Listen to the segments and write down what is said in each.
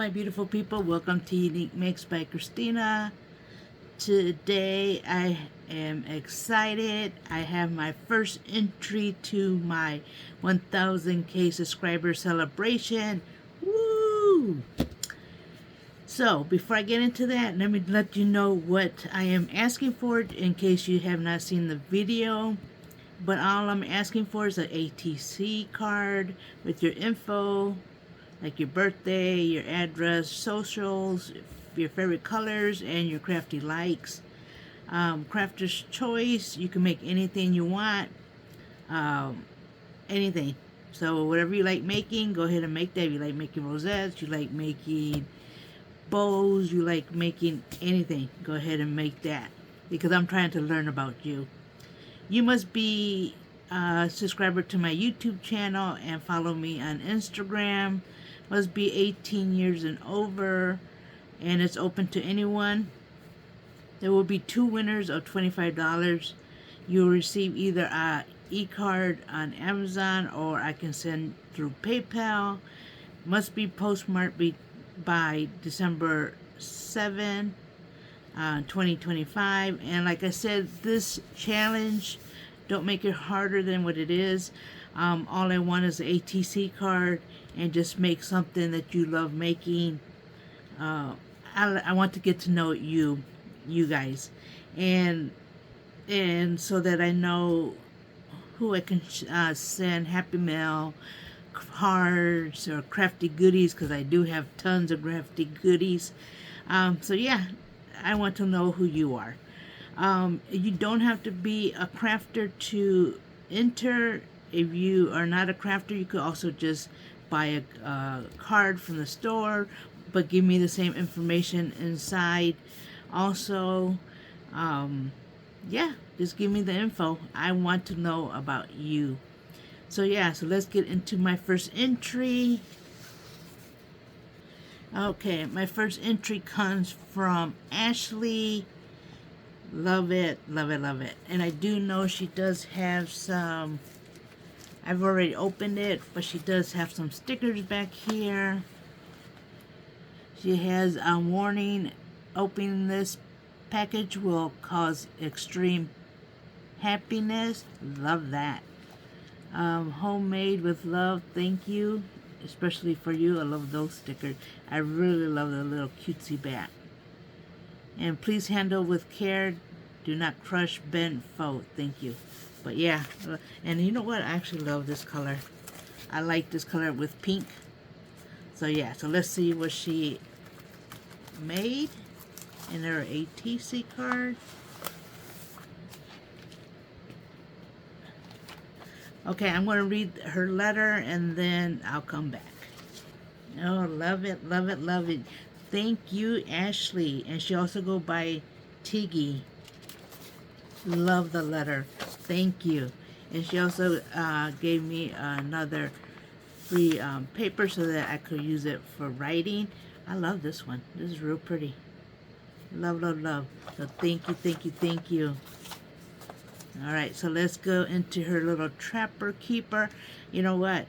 my beautiful people. Welcome to Uniek Makes by Christina. Today I am excited. I have my first entry to my 1000K subscriber celebration. Woo! So, before I get into that, let me let you know what I am asking for in case you have not seen the video. But all I'm asking for is an ATC card with your info, like your birthday, your address, socials, your favorite colors, and your crafty likes. Crafter's choice, you can make anything you want, anything. So whatever you like making, go ahead and make that. You like making rosettes, you like making bows, you like making anything, go ahead and make that, because I'm trying to learn about you. You must be a subscriber to my YouTube channel and follow me on Instagram. Must be 18 years and over, and it's open to anyone. There will be 2 winners of $25. You'll receive either a e-card on Amazon, or I can send through PayPal. Must be postmarked by December 7, 2025. And like I said, this challenge, don't make it harder than what it is. All I want is an ATC card, and just make something that you love making. I want to get to know you guys, and so that I know who I can send Happy Mail cards or crafty goodies, because I do have tons of crafty goodies. So yeah, I want to know who you are. You don't have to be a crafter to enter. If you are not a crafter, you could also just buy a card from the store, but give me the same information inside. Also, yeah, just give me the info. I want to know about you. So yeah, so let's get into my first entry. Okay, my first entry comes from Ashley. Love it, love it, love it. And I do know she does have some, I've already opened it, but she does have some stickers back here. She has a warning: opening this package will cause extreme happiness. Love that. Homemade with love, thank you. Especially for you, I love those stickers. I really love the little cutesy bat. And please handle with care. Do not crush, bend, fold. Thank you. But yeah, and you know what? I actually love this color. I like this color with pink. So yeah, so let's see what she made in her ATC card. Okay, I'm going to read her letter and then I'll come back. Oh, love it, love it, love it. Thank you, Ashley. And she also go by Tiggy. Love the letter. Thank you. And she also gave me another free paper so that I could use it for writing. I love this one. This is real pretty. Love, love, love. So thank you, thank you, thank you. Alright, so let's go into her little trapper keeper. You know what?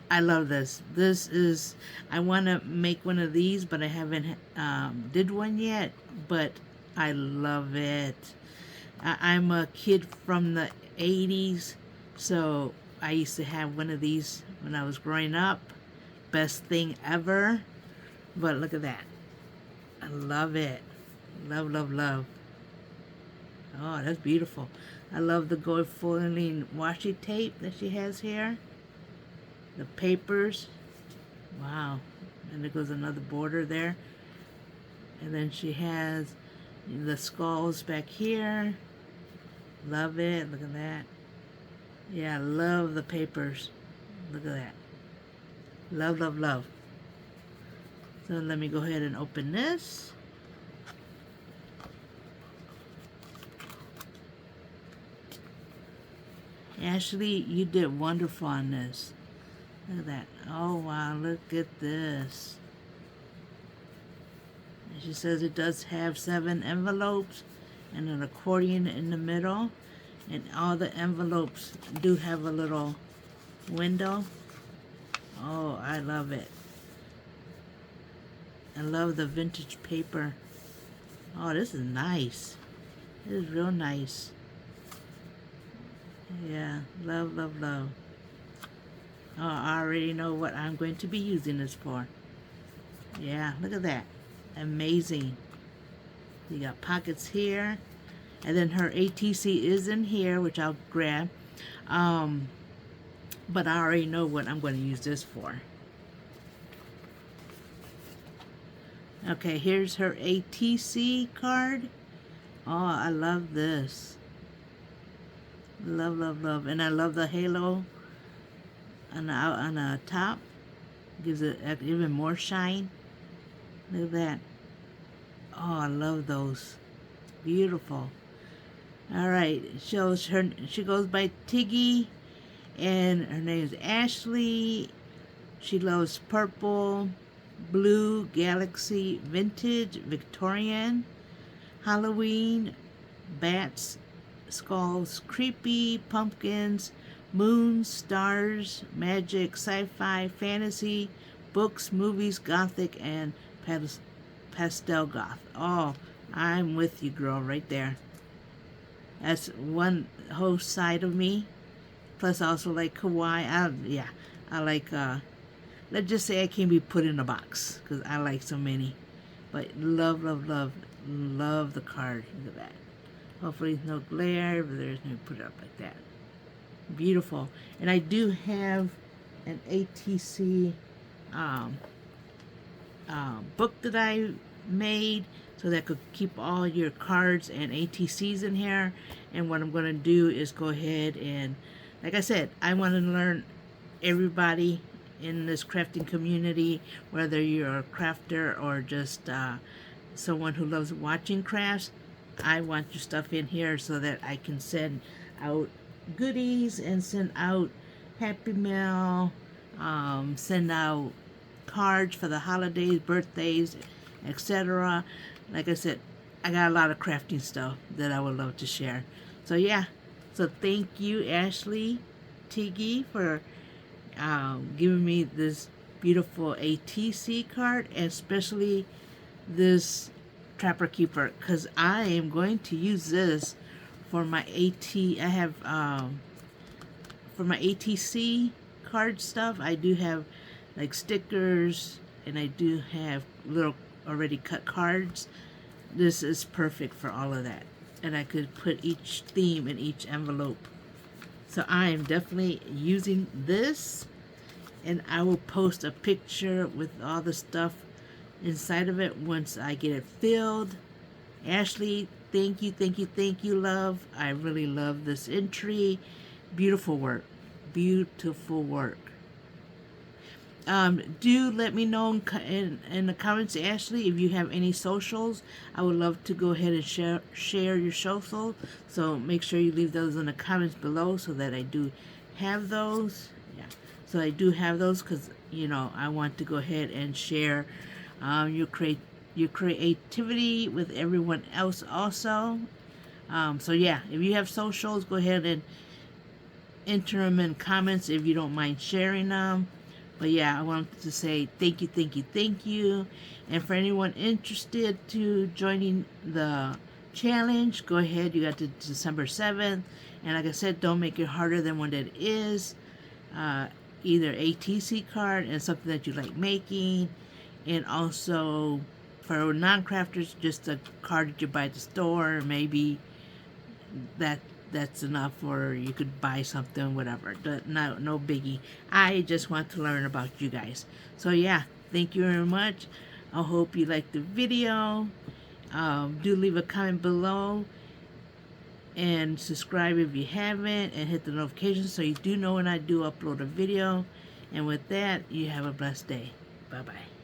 I love this. This is, I want to make one of these, but I haven't did one yet. But I love it. I'm a kid from the 80s, so I used to have one of these when I was growing up. Best thing ever. But look at that. I love it. Love, love, love. Oh, that's beautiful. I love the gold foiling washi tape that she has here. The papers. Wow. And there goes another border there. And then she has the skulls back here. Love it. Look at that. Yeah, I love the papers. Look at that. Love, love, love. So let me go ahead and open this. Ashley, you did wonderful on this. Look at that. Oh, wow, look at this. And she says it does have 7 envelopes and an accordion in the middle. And all the envelopes do have a little window. Oh, I love it. I love the vintage paper. Oh, this is nice. This is real nice. Yeah, love, love, love. Oh, I already know what I'm going to be using this for. Yeah, look at that. Amazing. You got pockets here. And then her ATC is in here, which I'll grab. But I already know what I'm going to use this for. Okay, here's her ATC card. Oh, I love this. Love, love, love. And I love the halo on the top. Gives it even more shine. Look at that. Oh, I love those. Beautiful. All right, she goes by Tiggy, and her name is Ashley. She loves purple, blue, galaxy, vintage, Victorian, Halloween, bats, skulls, creepy, pumpkins, moons, stars, magic, sci-fi, fantasy, books, movies, gothic, and pastel goth. Oh, I'm with you, girl, right there. That's one whole side of me. Plus, I also like kawaii. I like, let's just say I can't be put in a box because I like so many. But love, love, love, love the card. Look at that. Hopefully there's no glare, but there's no put it up like that. Beautiful. And I do have an ATC book that I made so that I could keep all your cards and ATCs in here. And what I'm going to do is go ahead and, like I said, I want to learn everybody in this crafting community, whether you're a crafter or just someone who loves watching crafts. I want your stuff in here so that I can send out goodies and send out Happy Mail, send out cards for the holidays, birthdays, etc. Like I said, I got a lot of crafting stuff that I would love to share. So yeah, so thank you, Ashley Tiggy, for giving me this beautiful ATC card, and especially this Trapper Keeper, because I am going to use this for my I have for my ATC card stuff. I do have like stickers, and I do have little already cut cards. This is perfect for all of that, and I could put each theme in each envelope. So I am definitely using this, and I will post a picture with all the stuff inside of it once I get it filled. Ashley, thank you, thank you, thank you, love. I really love this entry. Beautiful work. Beautiful work. Do let me know in the comments, Ashley, if you have any socials. I would love to go ahead and share your social. So make sure you leave those in the comments below so that I do have those. Yeah. So I do have those because, you know, I want to go ahead and share your creativity with everyone else also. So yeah, if you have socials, go ahead and enter them in comments if you don't mind sharing them. But yeah, I wanted to say thank you, thank you, thank you. And for anyone interested to joining the challenge, go ahead. You got to December 7th. And like I said, don't make it harder than what it is. Either ATC card and something that you like making. And also for non-crafters, just a card that you buy at the store. Maybe that's enough, or you could buy something, whatever. No biggie. I just want to learn about you guys. So yeah, thank you very much. I hope you liked the video. Do leave a comment below and subscribe if you haven't, and hit the notifications so you do know when I do upload a video. And with that, you have a blessed day. Bye bye.